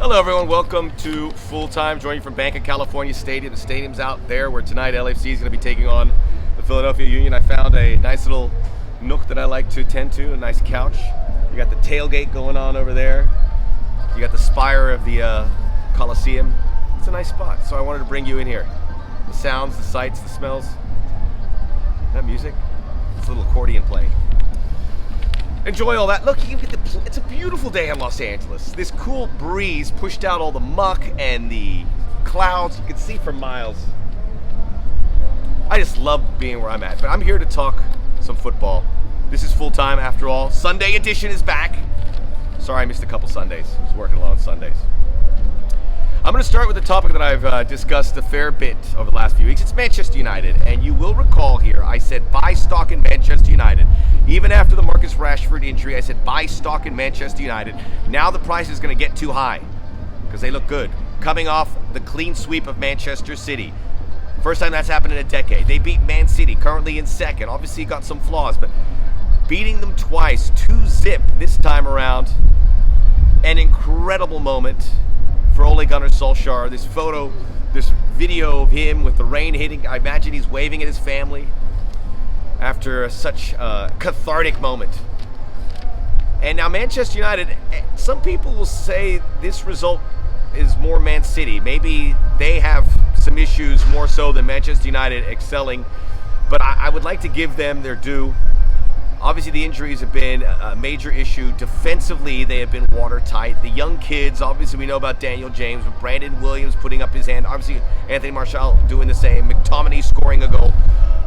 Hello, everyone. Welcome to Full Time. Joining you from Bank of California Stadium. The stadium's out there where tonight LAFC is going to be taking on the Philadelphia Union. I found a nice little nook that I like to tend to, a nice couch. You got the tailgate going on over there. You got the spire of the Coliseum. It's a nice spot, so I wanted to bring you in here. The sounds, the sights, the smells. That music? It's a little accordion playing. Enjoy all that. Look, you can get it's a beautiful day in Los Angeles. This cool breeze pushed out all the muck and the clouds. You can see for miles. I just love being where I'm at. But I'm here to talk some football. This is Full Time after all. Sunday edition is back. Sorry I missed a couple Sundays. I was working a lot on Sundays. I'm going to start with a topic that I've discussed a fair bit over the last few weeks. It's Manchester United, and you will recall here I said buy stock in Manchester United. Even after the Marcus Rashford injury, I said buy stock in Manchester United. Now the price is going to get too high because they look good. Coming off the clean sweep of Manchester City. First time that's happened in a decade. They beat Man City, currently in second. Obviously got some flaws, but beating them twice, 2-0 this time around. An incredible moment for Ole Gunnar Solksjaer. This photo, this video of him with the rain hitting, I imagine he's waving at his family after such a cathartic moment. And now Manchester United, some people will say this result is more Man City. Maybe they have some issues more so than Manchester United excelling, but I would like to give them their due. Obviously, the injuries have been a major issue. Defensively, they have been watertight. The young kids, obviously, we know about Daniel James, but Brandon Williams putting up his hand. Obviously, Anthony Martial doing the same. McTominay scoring a goal.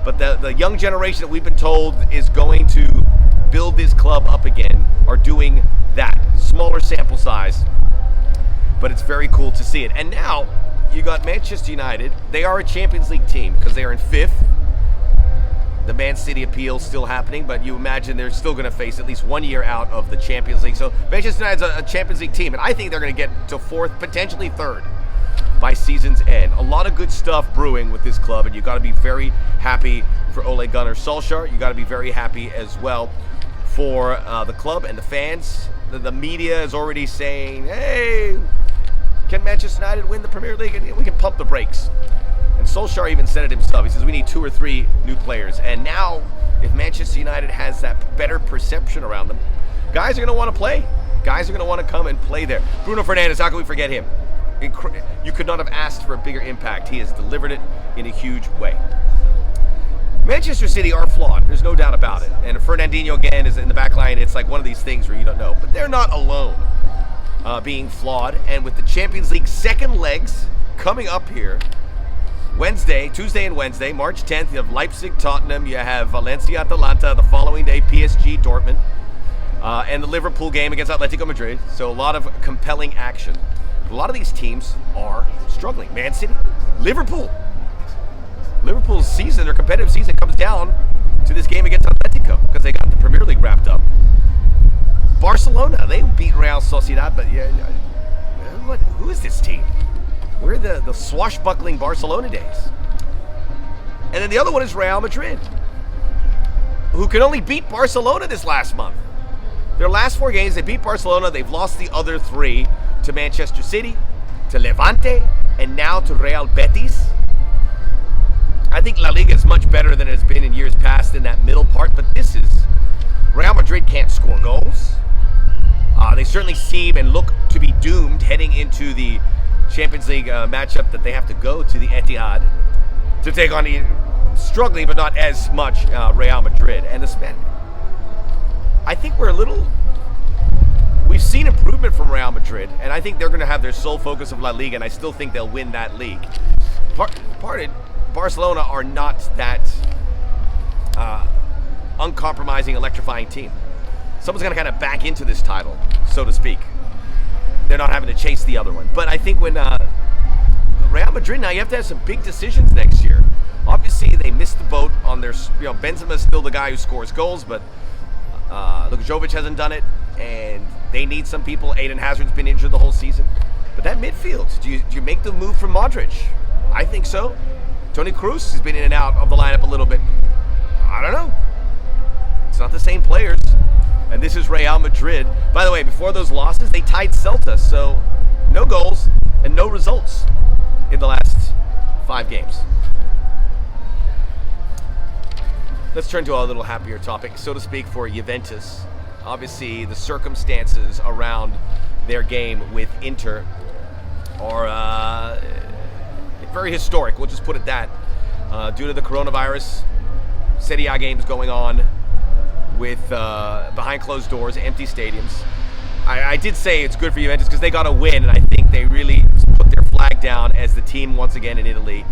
But the young generation that we've been told is going to build this club up again are doing that. Smaller sample size, but it's very cool to see it. And now, you got Manchester United. They are a Champions League team because they are in 5th. The Man City appeal still happening, but you imagine they're still going to face at least 1 year out of the Champions League. So Manchester United's a Champions League team, and I think they're going to get to 4th, potentially 3rd by season's end. A lot of good stuff brewing with this club, and you've got to be very happy for Ole Gunnar Solskjaer. You've got to be very happy as well for the club and the fans. The media is already saying, hey, can Manchester United win the Premier League? And we can pump the brakes. And Solskjaer even said it himself. He says we need 2 or 3 new players. And now, if Manchester United has that better perception around them, guys are going to want to play. Guys are going to want to come and play there. Bruno Fernandes, how can we forget him? You could not have asked for a bigger impact. He has delivered it in a huge way. Manchester City are flawed. There's no doubt about it. And Fernandinho, again, is in the back line. It's like one of these things where you don't know. But they're not alone being flawed. And with the Champions League second legs coming up here, Tuesday and Wednesday, March 10th, you have Leipzig, Tottenham, you have Valencia, Atalanta, the following day, PSG, Dortmund, and the Liverpool game against Atletico Madrid. So a lot of compelling action. A lot of these teams are struggling. Man City, Liverpool's season, their competitive season, comes down to this game against Atletico because they got the Premier League wrapped up. Barcelona, they beat Real Sociedad, but who is this team? We're the swashbuckling Barcelona days. And then the other one is Real Madrid, who can only beat Barcelona this last month. Their last 4 games, they beat Barcelona. They've lost the other 3 to Manchester City, to Levante, and now to Real Betis. I think La Liga is much better than it has been in years past in that middle part, but this is... Real Madrid can't score goals. They certainly seem and look to be doomed heading into the Champions League matchup that they have to go to the Etihad to take on the struggling but not as much Real Madrid. And I think we've seen improvement from Real Madrid, and I think they're going to have their sole focus of La Liga, and I still think they'll win that league. Barcelona are not that uncompromising, electrifying team. Someone's going to kind of back into this title, so to speak. They're not having to chase the other one. But I think when Real Madrid, now you have to have some big decisions next year. Obviously, they missed the boat on their... Benzema's still the guy who scores goals, but Jovic hasn't done it, and they need some people. Eden Hazard's been injured the whole season. But that midfield, do you make the move from Modric? I think so. Toni Kroos has been in and out of the lineup a little bit. I don't know. It's not the same players. And this is Real Madrid. By the way, before those losses, they tied Celta. So no goals and no results in the last 5 games. Let's turn to a little happier topic, so to speak, for Juventus. Obviously, the circumstances around their game with Inter are very historic. We'll just put it that. Due to the coronavirus, Serie A games going on with behind closed doors, empty stadiums. I did say it's good for Juventus because they got a win, and I think they really put their flag down as the team once again in Italy.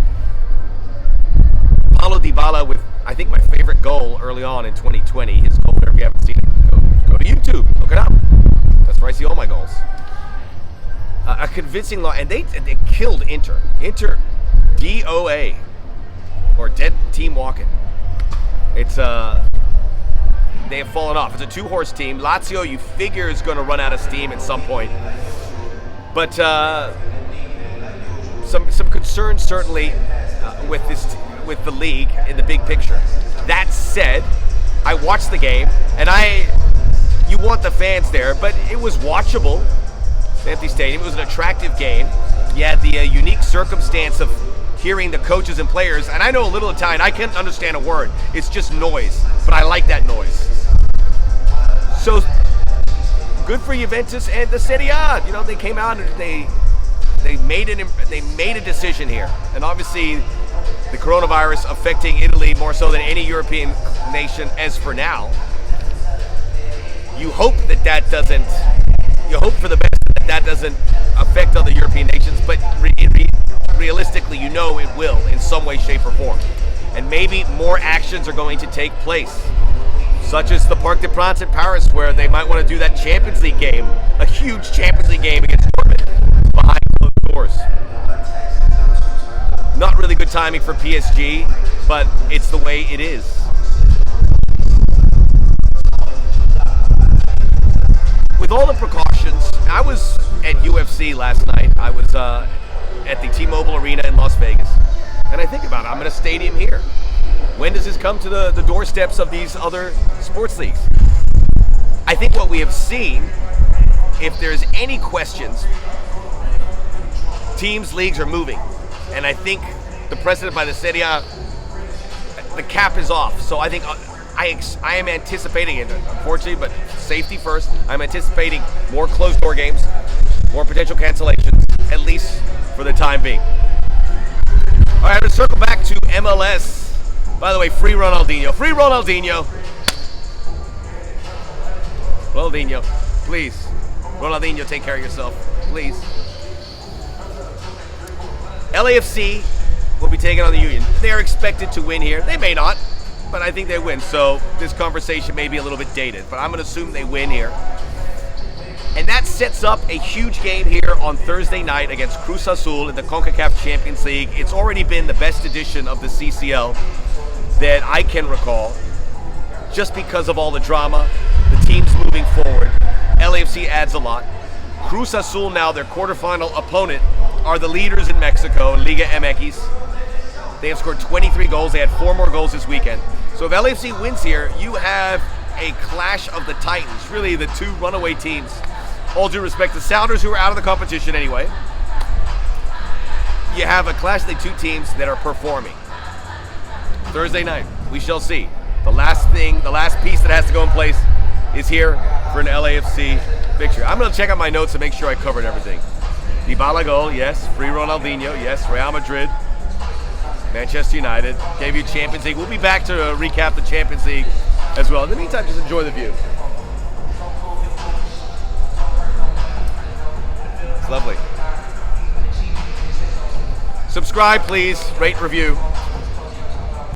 Paulo Dybala with, I think, my favorite goal early on in 2020. His goal there, if you haven't seen it, go to YouTube, look it up. That's where I see all my goals. A convincing and they killed Inter. Inter, DOA, or dead team walking. It's they have fallen off. It's a 2-horse team. Lazio, you figure, is going to run out of steam at some point, but some concerns certainly with the league in the big picture. That said, I watched the game, and you want the fans there, but it was watchable. The empty stadium. It was an attractive game. You had the unique circumstance of hearing the coaches and players, and I know a little Italian. I can't understand a word. It's just noise, but I like that noise. So good for Juventus and the Serie A. You know, they came out and they made a decision here, and obviously the coronavirus affecting Italy more so than any European nation as for now. You hope that doesn't. You hope for the best that doesn't affect other European nations, but realistically, you know it will in some way, shape, or form. And maybe more actions are going to take place, such as the Parc des Princes in Paris, where they might want to do that Champions League game, a huge Champions League game against Dortmund behind closed doors. Not really good timing for PSG, but it's the way it is. With all the precautions, I was at UFC last night. I was at the T-Mobile Arena in Las Vegas. And I think about it, I'm in a stadium here. When does this come to the doorsteps of these other sports leagues? I think what we have seen, if there's any questions, teams, leagues are moving. And I think the precedent by the Serie A, the cap is off. So I think I am anticipating it, unfortunately, but safety first. I'm anticipating more closed-door games, more potential cancellations, at least for the time being. All right, let's circle back to MLS. By the way, free Ronaldinho. Free Ronaldinho. Ronaldinho, please. Ronaldinho, take care of yourself, please. LAFC will be taking on the Union. They are expected to win here. They may not, but I think they win. So this conversation may be a little bit dated, but I'm going to assume they win here. And that sets up a huge game here on Thursday night against Cruz Azul in the CONCACAF Champions League. It's already been the best edition of the CCL that I can recall, just because of all the drama, the teams moving forward. LAFC adds a lot. Cruz Azul now, their quarterfinal opponent, are the leaders in Mexico in Liga MX. They have scored 23 goals. They had 4 more goals this weekend. So if LAFC wins here, you have a clash of the Titans, really the 2 runaway teams. All due respect to Sounders, who are out of the competition anyway. You have a clash of the 2 teams that are performing. Thursday night, we shall see. The last piece that has to go in place is here for an LAFC victory. I'm going to check out my notes to make sure I covered everything. Dybala goal, yes. Free Ronaldinho, yes. Real Madrid, Manchester United. Gave you Champions League. We'll be back to recap the Champions League as well. In the meantime, just enjoy the view. It's lovely. Subscribe, please. Rate, review.